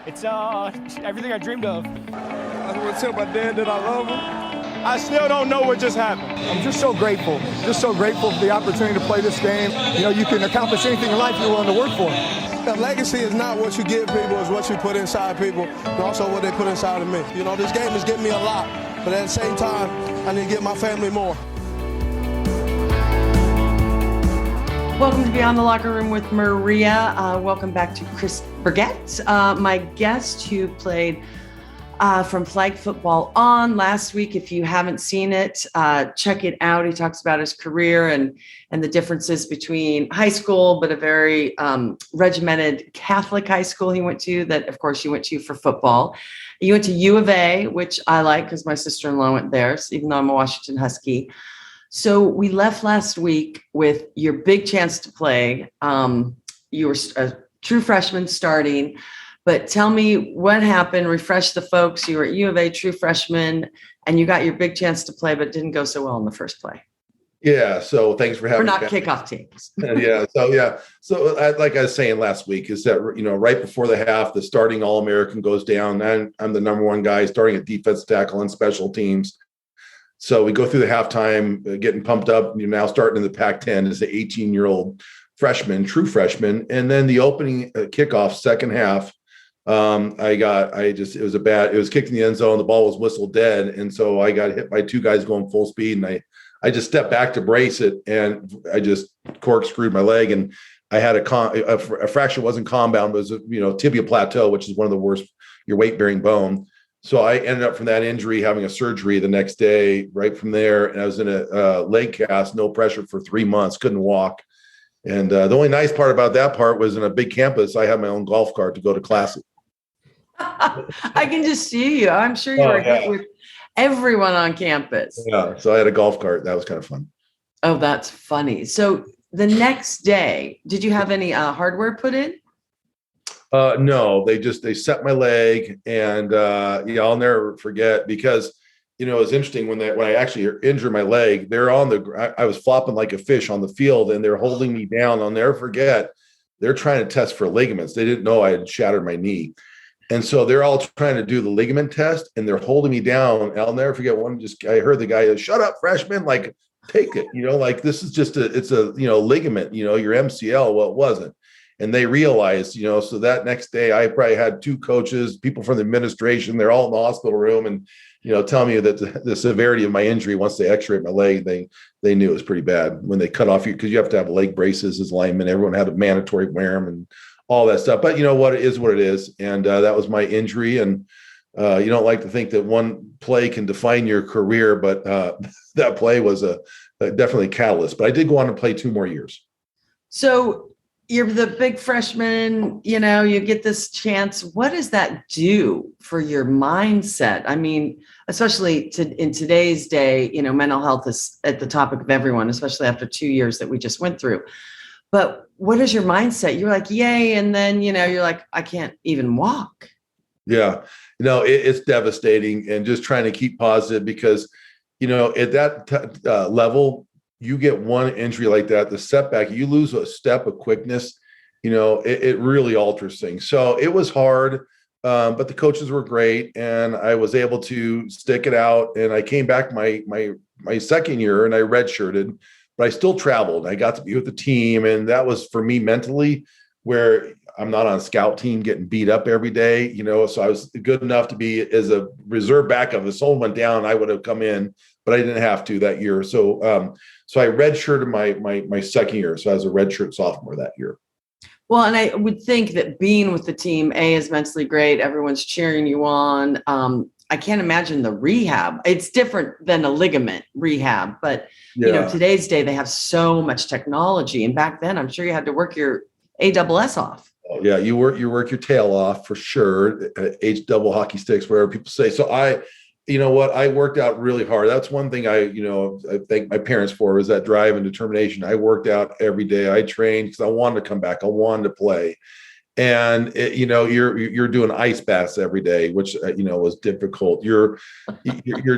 It's everything I dreamed of. I want to tell my dad that I love him. I still don't know what just happened. I'm just so grateful for the opportunity to play this game. You know, you can accomplish anything in life you're willing to work for. The legacy is not what you give people, it's what you put inside people, and also what they put inside of me. You know, this game has given me a lot, but at the same time, I need to give my family more. Welcome to Beyond the Locker Room with Maria. Welcome back to Chris Burget, my guest who played from flag football on last week. If you haven't seen it, check it out. He talks about his career and the differences between high school, but a very regimented Catholic high school he went to that, of course, you went to for football. You went to U of A, which I like because my sister-in-law went there, even though I'm a Washington Husky. So we left last week with your big chance to play. You were a true freshman starting, but tell me what happened. Refresh the folks. You were at U of A, true freshman, and you got your big chance to play, but it didn't go so well in the first play. Yeah. So thanks for having me. We're me. not kickoff teams. So like I was saying last week is that, you know, right before the half, the starting All-American goes down, and I'm the number one guy starting at defensive tackle and special teams. So we go through the halftime, getting pumped up. You're now starting in the Pac-10 as an 18-year-old freshman, true freshman. And then the opening kickoff, second half, it was kicked in the end zone. The ball was whistled dead. And so I got hit by two guys going full speed. And I just stepped back to brace it. And I just corkscrewed my leg. And I had a fracture, wasn't compound, but it was tibia plateau, which is one of the worst, your weight-bearing bone. So I ended up from that injury having a surgery the next day right from there. And I was in a leg cast, no pressure for 3 months, couldn't walk. And the only nice part about that part was in a big campus, I had my own golf cart to go to classes. I can just see you. I'm sure you were hit with everyone on campus. Yeah. So I had a golf cart. That was kind of fun. Oh, that's funny. So the next day, did you have any hardware put in? No, they set my leg, and I'll never forget because it was interesting when I actually injured my leg. They're I was flopping like a fish on the field, and they're holding me down. I'll never forget. They're trying to test for ligaments. They didn't know I had shattered my knee, and so they're all trying to do the ligament test, and they're holding me down. And I'll never forget I heard the guy, "Shut up, freshman!" Like, take it, like this is just it's a ligament, your MCL. Well, it wasn't. And they realized, so that next day I probably had two coaches, people from the administration, they're all in the hospital room and, telling me that the severity of my injury, once they x-rayed my leg, they knew it was pretty bad when they cut off you, because you have to have leg braces as linemen. Everyone had a mandatory wear them and all that stuff. But you know what, it is what it is. And that was my injury. And you don't like to think that one play can define your career, but that play was definitely a catalyst. But I did go on to play 2 more years. So you're the big freshman, you get this chance. What does that do for your mindset? I mean, especially in today's day, mental health is at the topic of everyone, especially after 2 years that we just went through. But what is your mindset? You're like, yay. And then, you're like, I can't even walk. Yeah, it's devastating, and just trying to keep positive because, at that level, you get one injury like that, the setback, you lose a step of quickness, it really alters things. So it was hard, but the coaches were great, and I was able to stick it out. And I came back my second year, and I redshirted, but I still traveled. I got to be with the team, and that was for me mentally, where I'm not on a scout team getting beat up every day, so I was good enough to be as a reserve backup. If someone went down, I would have come in, but I didn't have to that year. So I redshirted my second year. So I was a redshirt sophomore that year. Well, and I would think that being with the team, is mentally great. Everyone's cheering you on. I can't imagine the rehab. It's different than a ligament rehab, but today's day, they have so much technology. And back then, I'm sure you had to work your ASS off. Oh, yeah, you work your tail off for sure. H double hockey sticks, whatever people say. So I worked out really hard. That's one thing I thank my parents for, is that drive and determination. I worked out every day. I trained because I wanted to come back. I wanted to play. And you're doing ice baths every day, which was difficult. You're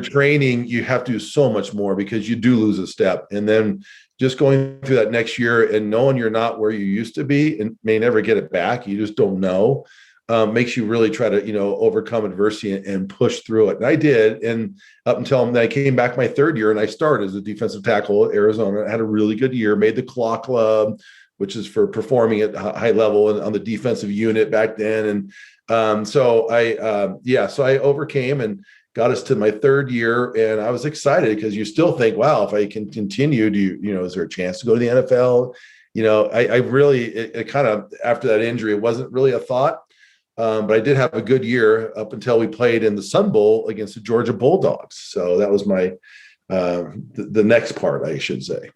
training. You have to do so much more because you do lose a step. And then just going through that next year and knowing you're not where you used to be and may never get it back. You just don't know. makes you really try to, overcome adversity and push through it. And I did. And up until I came back my third year and I started as a defensive tackle at Arizona. I had a really good year, made the Claw Club, which is for performing at a high level and on the defensive unit back then. And so I overcame and got us to my third year. And I was excited because you still think, wow, if I can continue, is there a chance to go to the NFL? I really, it kind of, after that injury, it wasn't really a thought. But I did have a good year up until we played in the Sun Bowl against the Georgia Bulldogs. So that was my, the next part, I should say.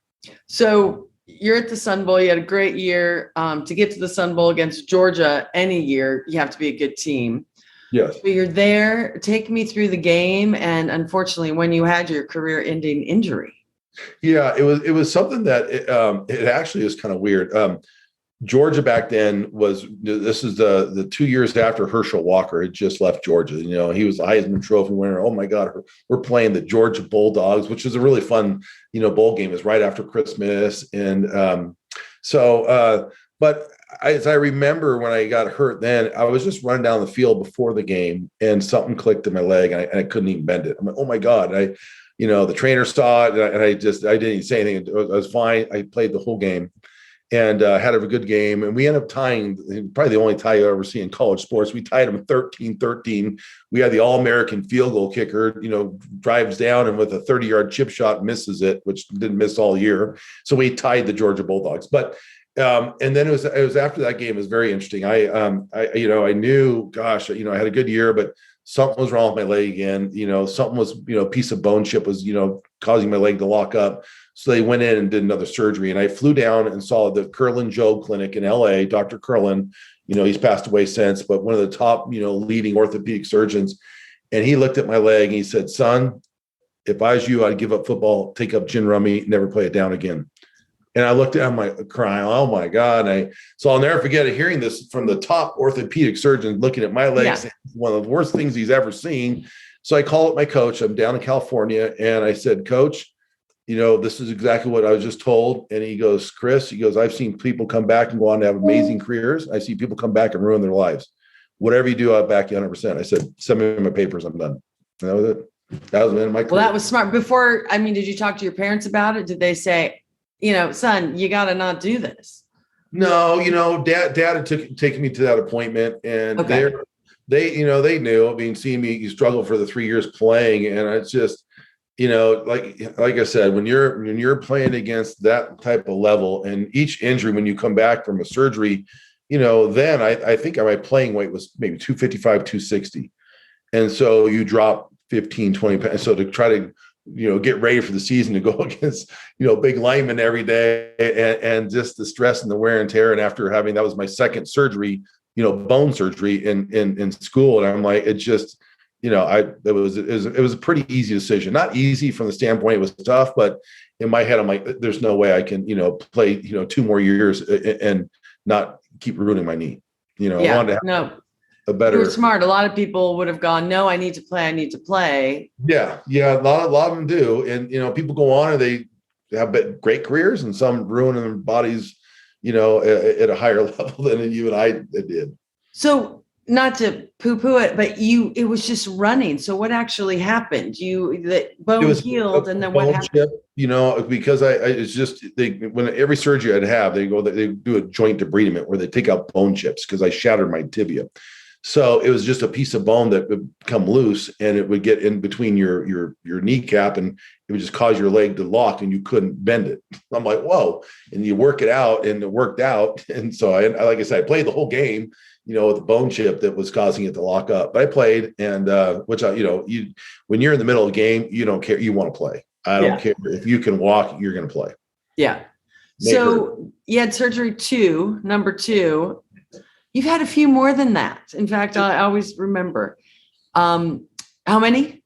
So you're at the Sun Bowl. You had a great year. To get to the Sun Bowl against Georgia any year, you have to be a good team. Yes. So you're there. Take me through the game. And unfortunately, when you had your career-ending injury. Yeah, it was something that it actually is kind of weird. Georgia back then this is the 2 years after Herschel Walker had just left Georgia. He was the Heisman Trophy winner. Oh my God, we're playing the Georgia Bulldogs, which is a really fun, bowl game. It's right after Christmas. And but as I remember when I got hurt then, I was just running down the field before the game and something clicked in my leg and I couldn't even bend it. I'm like, oh my God. The trainer saw it and I didn't even say anything. I was fine. I played the whole game. And had a good game. And we ended up tying, probably the only tie you ever see in college sports. We tied them 13-13. We had the All-American field goal kicker, drives down and with a 30-yard chip shot misses it, which didn't miss all year. So we tied the Georgia Bulldogs. But and then it was after that game. It was very interesting. I knew, gosh, I had a good year, but something was wrong with my leg again. Something was, a piece of bone chip was, causing my leg to lock up. So they went in and did another surgery. And I flew down and saw the Curlin Joe Clinic in LA, Dr. Curlin, he's passed away since, but one of the top, leading orthopedic surgeons. And he looked at my leg and he said, son, if I was you, I'd give up football, take up gin rummy, never play it down again. And I looked at him crying, oh my God. So I'll never forget it, hearing this from the top orthopedic surgeon looking at my legs, one of the worst things he's ever seen. So I called up my coach. I'm down in California. And I said, Coach, this is exactly what I was just told. And he goes, Chris, I've seen people come back and go on to have amazing careers. I see people come back and ruin their lives. Whatever you do, I'll back you 100%. I said, send me my papers. I'm done. And that was it. That was the end of my career. Well, that was smart. Before, did you talk to your parents about it? Did they say, son, you got to not do this? No, dad had taken me to that appointment and they knew, seeing me struggle for the 3 years playing. And it's just, like I said, when you're playing against that type of level and each injury, when you come back from a surgery, then I think my playing weight was maybe 255, 260. And so you drop 15, 20 pounds. So to try to, get ready for the season to go against, big linemen every day and just the stress and the wear and tear. And after that was my second surgery, bone surgery in school. And I'm like, it just, it was a pretty easy decision. Not easy from the standpoint it was tough, but in my head, I'm like, there's no way I can, play, 2 more years and not keep ruining my knee. I wanted to have a better. You were smart. A lot of people would have gone, no, I need to play. Yeah. A lot of them do. And, people go on and they have great careers and some ruin their bodies, at a higher level than you and I did. So, not to poo-poo it, but it was just running. So what actually happened? The bone healed, and then what happened? Chip, because it's just when every surgery I'd have, they do a joint debridement where they take out bone chips because I shattered my tibia. So it was just a piece of bone that would come loose and it would get in between your kneecap and it would just cause your leg to lock and you couldn't bend it. I'm like, whoa. And you work it out and it worked out. And so like I said, I played the whole game, with the bone chip that was causing it to lock up. But I played and when you're in the middle of the game, you don't care. You want to play. I don't care if you can walk, you're going to play. Yeah. So you had surgery number 2. You've had a few more than that. In fact, I always remember. How many?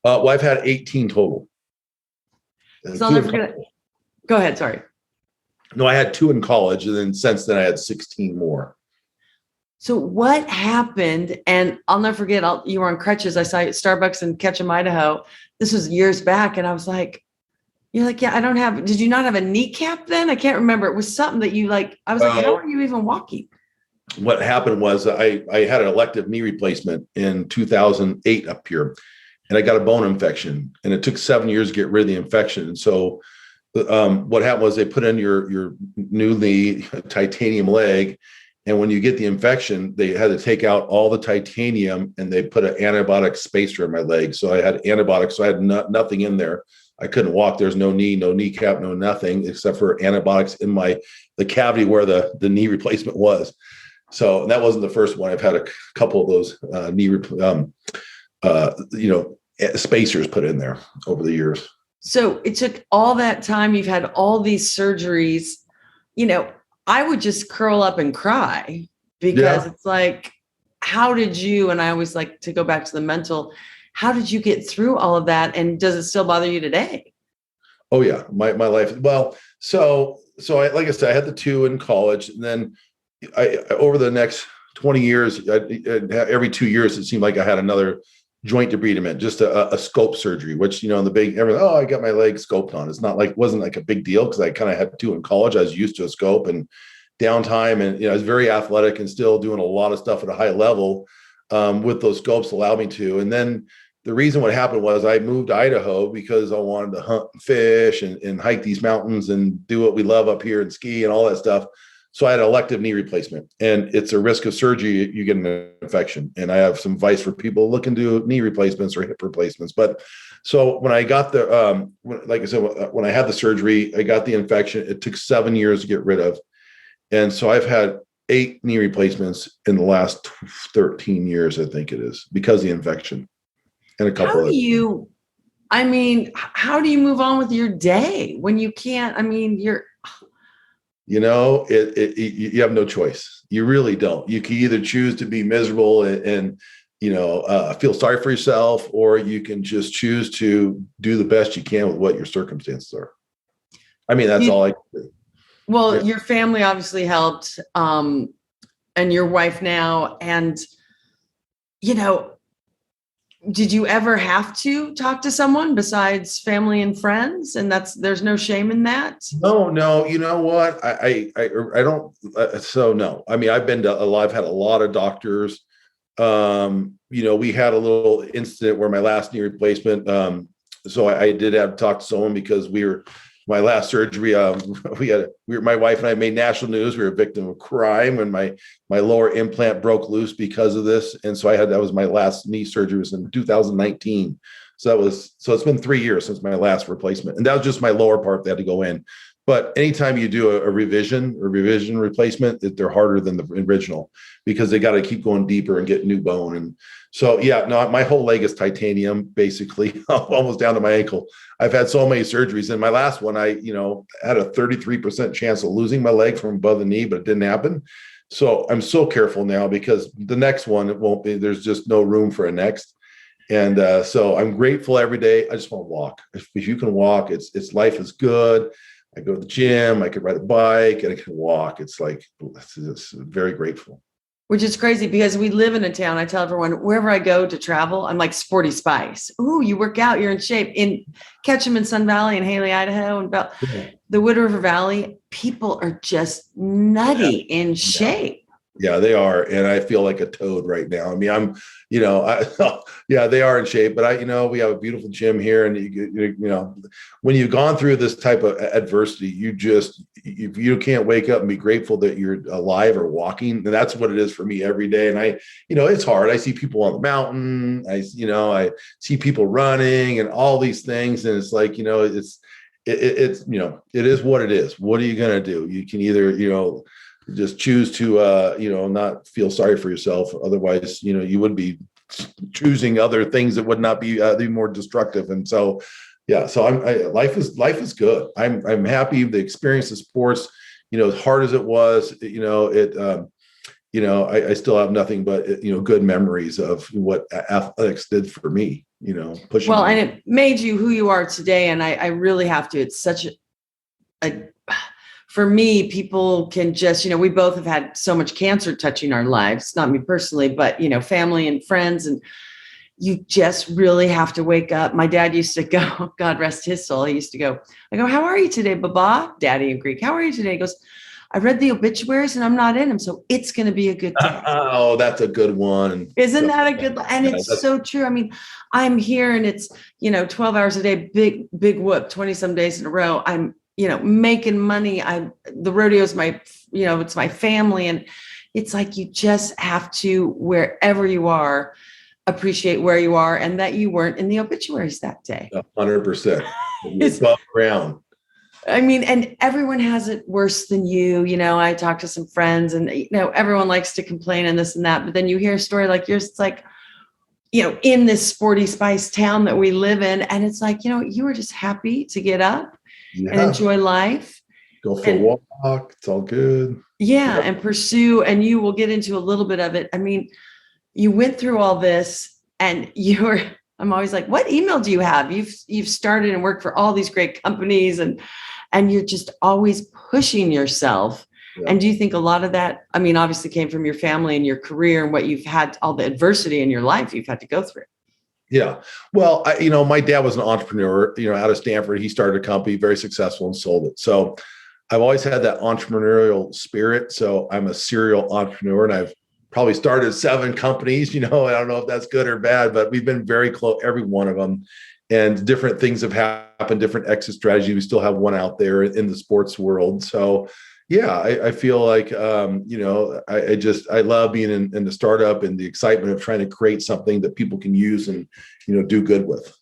Well, I've had 18 total. So I'll never forget. Go ahead. Sorry. No, I had 2 in college, and then since then I had 16 more. So what happened? And I'll never forget. You were on crutches. I saw you at Starbucks in Ketchum, Idaho. This was years back, and I was like, "You're like, yeah, I don't have. Did you not have a kneecap then? I can't remember. It was something that you like. I was like, how are you even walking?" what happened was I had an elective knee replacement in 2008 up here, and I got a bone infection, and it took 7 years to get rid of the infection. And so what happened was they put in your new knee titanium leg, and when you get the infection, they had to take out all the titanium and they put an antibiotic spacer in my leg. So I had antibiotics, so I had nothing in there. I couldn't walk. There's no knee, no kneecap, no nothing except for antibiotics in the cavity where the knee replacement was. So that wasn't the first one. I've had a couple of those spacers put in there over the years. So it took all that time. You've had all these surgeries. I would just curl up and cry because it's like, how did you, and I always like to go back to the mental, how did you get through all of that? And does it still bother you today? Oh yeah. My life. Well, so like I said, I had the 2 in college, and then I over the next 20 years, every 2 years, it seemed like I had another joint debridement, just a scope surgery, which, in the big, everything, I got my leg scoped on. It's not like, wasn't like a big deal because I kind of had 2 in college. I was used to a scope and downtime, and, I was very athletic and still doing a lot of stuff at a high level with those scopes allowed me to. And then the reason what happened was I moved to Idaho because I wanted to hunt and fish and hike these mountains and do what we love up here and ski and all that stuff. So I had an elective knee replacement, and it's a risk of surgery. You get an infection, and I have some advice for people looking to do knee replacements or hip replacements. But so when I got like I said, when I had the surgery, I got the infection. It took 7 years to get rid of. And so I've had 8 knee replacements in the last 13 years, I think it is, because of the infection and a couple how do you move on with your day when you can't, you have no choice. You really don't. You can either choose to be miserable and feel sorry for yourself, or you can just choose to do the best you can with what your circumstances are. That's all I can do. Well, your family obviously helped, and your wife now, and, did you ever have to talk to someone besides family and friends? And there's no shame in that? No. You know what? I don't. So no. I've been to I've had a lot of doctors. We had a little incident where my last knee replacement. So I did have to talk to someone because my last surgery, my wife and I made national news. We were a victim of crime when my lower implant broke loose because of this. And so that was my last knee surgery, was in 2019. So it's been 3 years since my last replacement. And that was just my lower part that had to go in. But anytime you do a revision replacement, they're harder than the original because they got to keep going deeper and get new bone. And so, my whole leg is titanium, basically, almost down to my ankle. I've had so many surgeries. And my last one, I had a 33% chance of losing my leg from above the knee, but it didn't happen. So I'm so careful now because the next one, it won't be, there's just no room for a next. And so I'm grateful every day. I just want to walk. If you can walk, it's life is good. I go to the gym, I can ride a bike, and I can walk. It's like, it's very grateful. Which is crazy because we live in a town. I tell everyone, wherever I go to travel, I'm like Sporty Spice. Ooh, you work out, you're in shape. In Ketchum and Sun Valley and Haley, Idaho, and the Wood River Valley, people are just nutty in shape. Yeah, they are. And I feel like a toad right now. They are in shape, but we have a beautiful gym here. And when you've gone through this type of adversity, you can't wake up and be grateful that you're alive or walking. And that's what it is for me every day. And it's hard. I see people on the mountain. I see people running and all these things. And it's like, it is what it is. What are you going to do? You can either, just choose to, not feel sorry for yourself. Otherwise, you would be choosing other things that would not be more destructive. And so, life is good. I'm happy. The experience of sports, as hard as it was, I still have nothing but, good memories of what athletics did for me, pushing. Well, and it made you who you are today. And I really have to, it's such for me, people can just, we both have had so much cancer touching our lives, not me personally, but, family and friends. And you just really have to wake up. My dad used to go, God rest his soul. He used to go, I go, how are you today, Baba? Daddy in Greek. How are you today? He goes, I read the obituaries and I'm not in them. So it's going to be a good day. Oh, that's a good one. Isn't that a good, and it's so true. I mean, I'm here and it's, 12 hours a day, big whoop, 20 some days in a row. I'm, making money. The rodeo is my, it's my family. And it's like, you just have to, wherever you are, appreciate where you are and that you weren't in the obituaries that day. 100%. Above ground. I mean, and everyone has it worse than you. I talk to some friends and, everyone likes to complain and this and that. But then you hear a story like yours, it's like, in this sporty spice town that we live in. And it's like, you were just happy to get up and enjoy life. Go for a walk. It's all good. Yeah. And pursue. And you will get into a little bit of it. I mean, you went through all this and I'm always like, what email do you have? You've started and worked for all these great companies and you're just always pushing yourself. Yeah. And do you think a lot of that, I mean, obviously came from your family and your career and what you've had, all the adversity in your life you've had to go through? Yeah. Well, my dad was an entrepreneur, out of Stanford. He started a company, very successful, and sold it. So I've always had that entrepreneurial spirit. So I'm a serial entrepreneur and I've probably started 7 companies, I don't know if that's good or bad, but we've been very close, every one of them. And different things have happened, different exit strategies. We still have one out there in the sports world. So yeah, I feel like, I love being in the startup and the excitement of trying to create something that people can use and, do good with.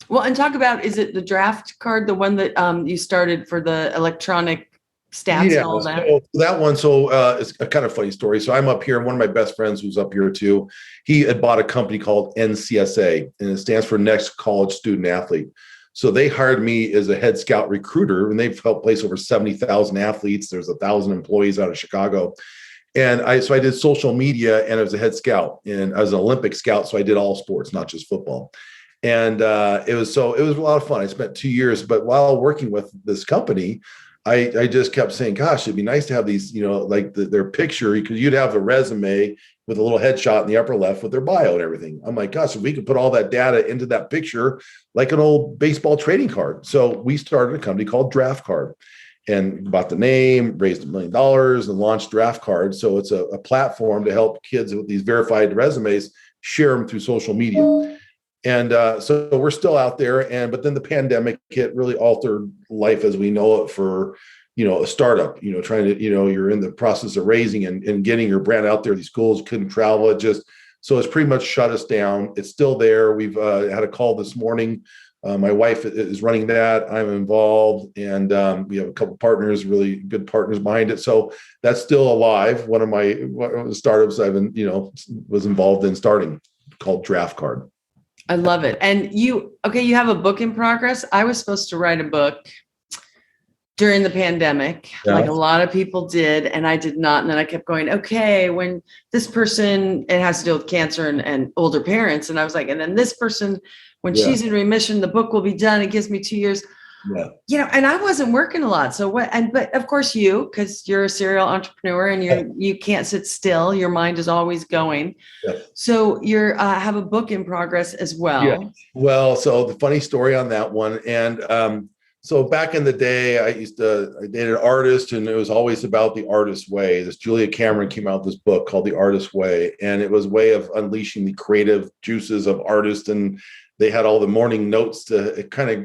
Well, and talk about, is it the draft card, the one that you started for the electronic stats and all that? So that one. It's a kind of funny story. So I'm up here. One of my best friends who's up here too, he had bought a company called NCSA, and it stands for Next College Student Athlete. So they hired me as a head scout recruiter, and they've helped place over 70,000 athletes. There's 1,000 employees out of Chicago. And I did social media, and I was a head scout, and I was an Olympic scout. So I did all sports, not just football. And it was a lot of fun. I spent 2 years, but while working with this company, I just kept saying, gosh, it'd be nice to have these, like their picture, because you'd have a resume with a little headshot in the upper left with their bio and everything. I'm like, gosh, if we could put all that data into that picture, like an old baseball trading card. So we started a company called Draft Card and bought the name, raised $1 million and launched Draft Card. So it's a platform to help kids with these verified resumes share them through social media. And so we're still out there. But then the pandemic hit, really altered life as we know it for, a startup, trying to, you're in the process of raising and getting your brand out there. These schools couldn't travel. So it's pretty much shut us down. It's still there. We've had a call this morning. My wife is running that. I'm involved, and we have a couple partners, really good partners behind it. So that's still alive. One of the startups I've been, was involved in starting, called Draft Card. I love it. And you have a book in progress. I was supposed to write a book during the pandemic, like a lot of people did, and I did not. And then I kept going, okay, when this person, it has to do with cancer and older parents. And I was like, and then this person, when she's in remission, the book will be done. It gives me 2 years. Yeah. And I wasn't working a lot. So but of course because you're a serial entrepreneur and you can't sit still. Your mind is always going. Yeah. So you're have a book in progress as well. Yeah. Well, so the funny story on that one. And so back in the day, I dated an artist, and it was always about the artist's way. This Julia Cameron came out with this book called The Artist's Way. And it was a way of unleashing the creative juices of artists. And they had all the morning notes to kind of,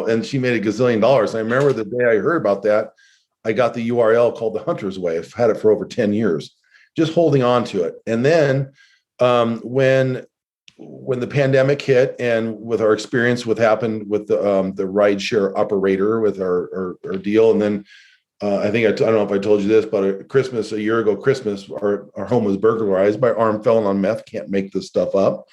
and she made $1 gazillion. And I remember the day I heard about that, I got the URL called The Hunter's Way. I've had it for over 10 years, just holding on to it. And then when the pandemic hit, and with our experience, what happened with the rideshare operator with our deal. And then I don't know if I told you this, but a year ago, Christmas, our home was burglarized. My arm fell on meth. Can't make this stuff up.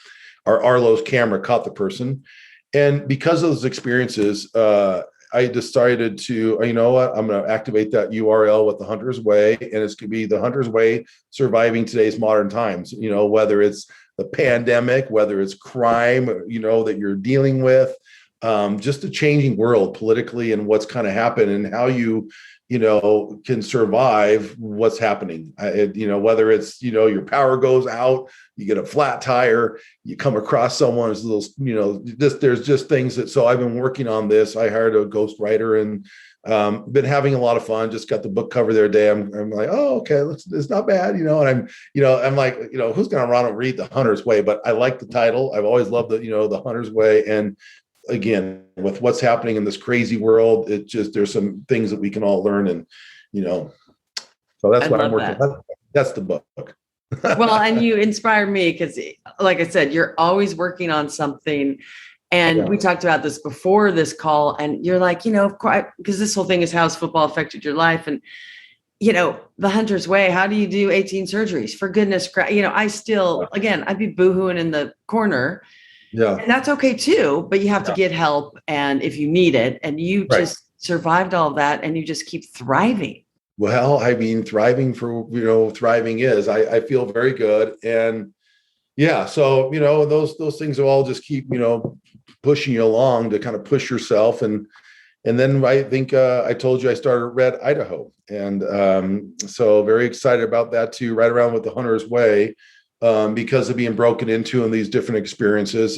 Our Arlo's camera caught the person. And because of those experiences, I decided to, you know what, I'm going to activate that URL with The Hunter's Way. And it's going to be The Hunter's Way, surviving today's modern times, whether it's the pandemic, whether it's crime, that you're dealing with, just a changing world politically and what's kind of happened and how you can survive what's happening. Whether it's, your power goes out, you get a flat tire, you come across someone's little, there's just things so I've been working on this. I hired a ghostwriter, and Been having a lot of fun. Just got the book cover there today. I'm like, oh, okay, it's not bad, and I'm like, who's going to run and read The Hunter's Way? But I like the title. I've always loved The Hunter's Way. And again, with what's happening in this crazy world, there's some things that we can all learn. And, so that's what I'm working on. That's the book. Well, and you inspire me because, like I said, you're always working on something. And we talked about this before this call, and you're like, of course, because this whole thing is how has football affected your life? And, The Hunter's Way, how do you do 18 surgeries? For goodness, I still, again, I'd be boohooing in the corner. Yeah. And that's okay too, but you have to get help. And if you need it, and you just survived all of that, and you just keep thriving. Well, I mean, thriving is, I feel very good. And yeah, so, those things will all just keep, pushing you along to kind of push yourself. And then I think I told you I started Red Idaho. And so very excited about that too, right around with The Hunter's Way, because of being broken into and these different experiences.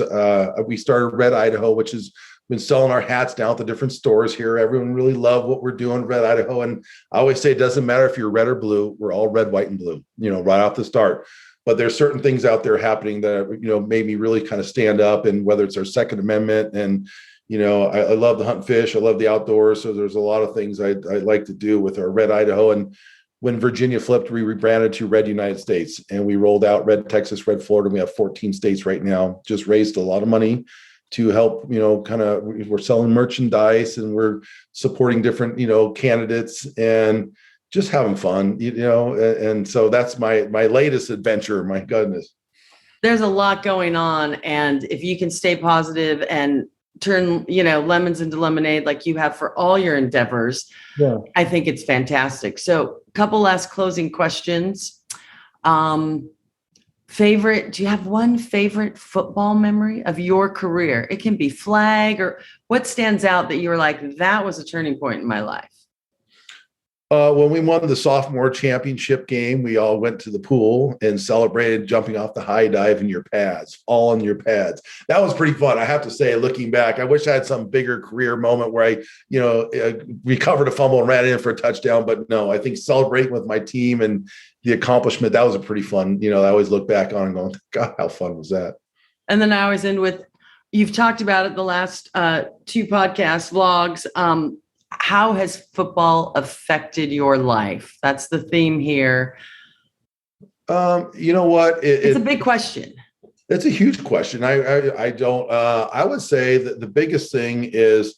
We started Red Idaho, which has been selling our hats down at the different stores here. Everyone really loved what we're doing, Red Idaho. And I always say, it doesn't matter if you're red or blue, we're all red, white, and blue, right off the start. But there's certain things out there happening that, made me really kind of stand up. And whether it's our Second Amendment and, I love the hunt and fish, I love the outdoors. So there's a lot of things I like to do with our Red Idaho. And when Virginia flipped, we rebranded to Red United States, and we rolled out Red Texas, Red Florida. We have 14 states right now. Just raised a lot of money to help, we're selling merchandise, and we're supporting different, candidates, and just having fun, and so that's my latest adventure. My goodness. There's a lot going on. And if you can stay positive and turn, lemons into lemonade, like you have for all your endeavors, I think it's fantastic. So a couple last closing questions. Do you have one favorite football memory of your career? It can be flag, or what stands out that you were like, that was a turning point in my life? When we won the sophomore championship game, we all went to the pool and celebrated jumping off the high dive in your pads, all in your pads. That was pretty fun. I have to say, looking back, I wish I had some bigger career moment where I, recovered a fumble and ran in for a touchdown. But no, I think celebrating with my team and the accomplishment, that was a pretty fun, I always look back on and go, God, how fun was that? And then I always end with, you've talked about it the last 2 podcasts, vlogs. How has football affected your life? That's the theme here. You know what? It's a big question. It's a huge question. I would say that the biggest thing is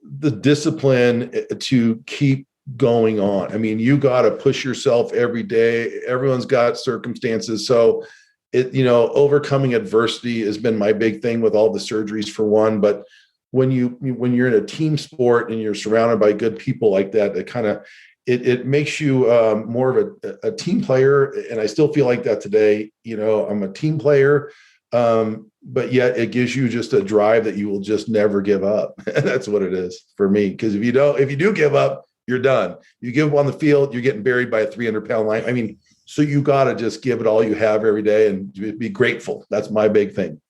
the discipline to keep going on. I mean, you got to push yourself every day. Everyone's got circumstances. So overcoming adversity has been my big thing with all the surgeries, for one. But when you're in a team sport and you're surrounded by good people like that, it makes you more of a team player. And I still feel like that today. I'm a team player, but yet it gives you just a drive that you will just never give up. And that's what it is for me. Because if you do give up, you're done. You give up on the field, you're getting buried by a 300-pound line. I mean, so you got to just give it all you have every day and be grateful. That's my big thing.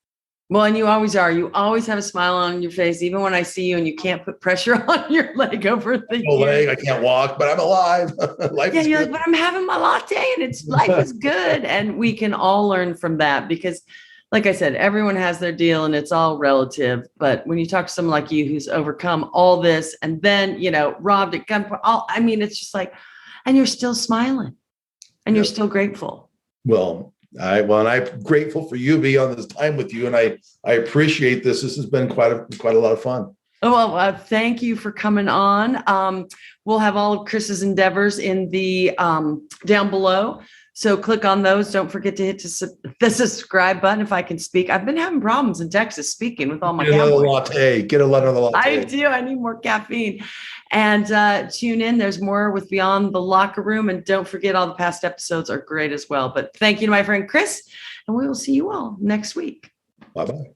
Well, and you always are. You always have a smile on your face, even when I see you and you can't put pressure on your leg over the leg. I can't walk, but I'm alive. Life is you're good. like, but I'm having my latte and life is good. And we can all learn from that because, like I said, everyone has their deal and it's all relative. But when you talk to someone like you who's overcome all this and then, robbed at gunpoint, it's just like, and you're still smiling and you're still grateful. Well, and I'm grateful for you being on this time with you, and I appreciate this. This has been quite a lot of fun. Well, thank you for coming on. We'll have all of Chris's endeavors in the down below. So click on those. Don't forget to hit the subscribe button if I can speak. I've been having problems in Texas speaking with all my Get another latte. Get another latte. I do. I need more caffeine. And tune in. There's more with Beyond the Locker Room. And don't forget, all the past episodes are great as well. But thank you to my friend Chris. And we will see you all next week. Bye-bye.